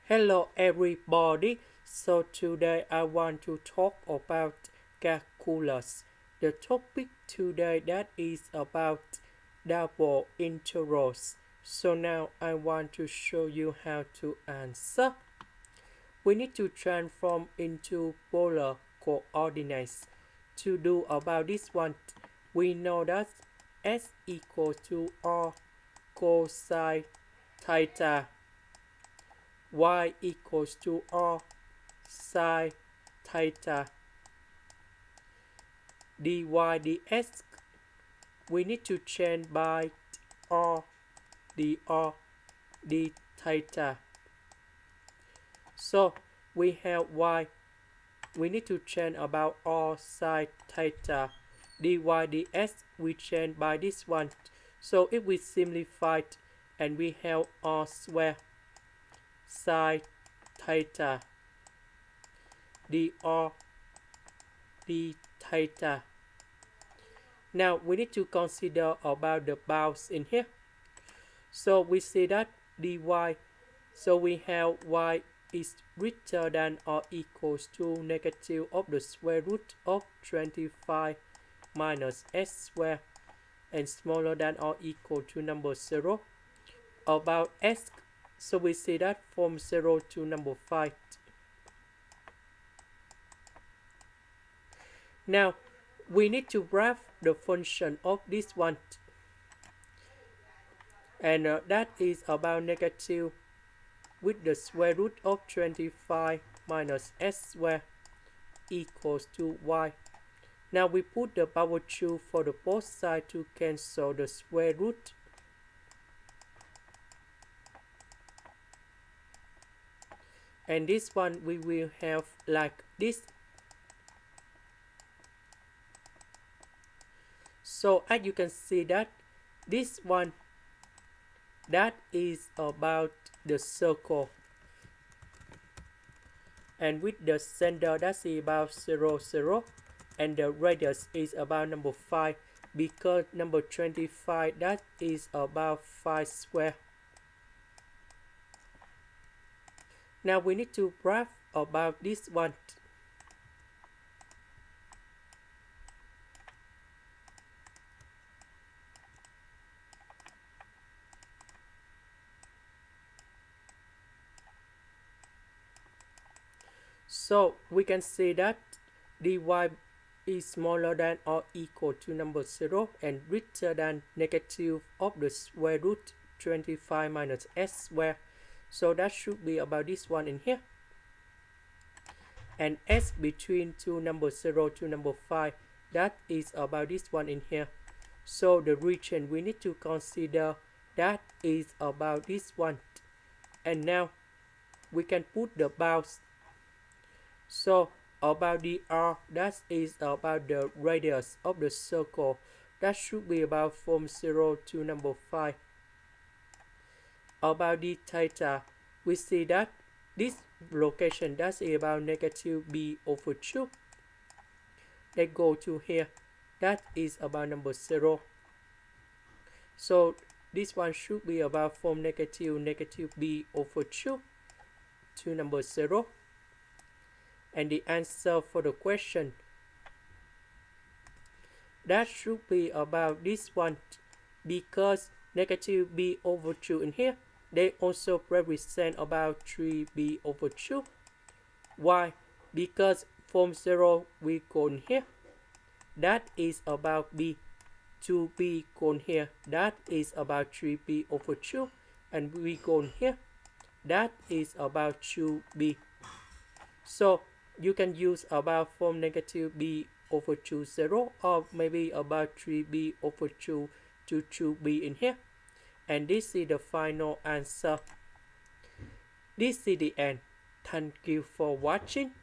Hello everybody. So today I want to talk about calculus. The topic today that is about double integrals. So now I want to show you how to answer. We need to transform into polar coordinates. To do about this one, we know that s equals to r cosine theta, y equals to r sine theta, dy dx we need to change by r dr d theta. So we have y, we need to change about r sine theta, dy dx we change by this one. So if we simplify it, and we have r square sine theta dr d theta. Now we need to consider about the bounds in here. So we see that dy, so we have y is greater than or equals to negative of the square root of 25 minus s squared and smaller than or equal to number 0. About s, so we see that from 0 to number 5. Now we need to graph the function of this one, and that is about negative with the square root of 25 minus s squared equals to y. Now we put the power 2 for the both sides to cancel the square root. And this one we will have like this. So as you can see that this one, that is about the circle, and with the center that's about 0 0, and the radius is about number 5, because number 25 that is about 5 square. Now we need to graph about this one. So we can say that dy is smaller than or equal to number 0 and greater than negative of the square root 25 minus s squared. So that should be about this one in here. And s between two number 0 to number 5, that is about this one in here. So the region we need to consider, that is about this one. And now we can put the bounds. So about the r, that is about the radius of the circle, that should be about from 0 to number 5. About the theta, we see that this location, that's about negative b over 2. Let's go to here, that is about number 0. So this one should be about from negative b over 2 to number 0. And the answer for the question, that should be about this one, because negative b over 2 in here, they also represent about 3b over 2. Why? Because from 0 we go in here, that is about b. 2b go in here, that is about 3b over 2. And we go in here, that is about 2b. So you can use about from negative b over 2 0, or maybe about 3b over 2 to 2b in here. And this is the final answer. This is the end. Thank you for watching.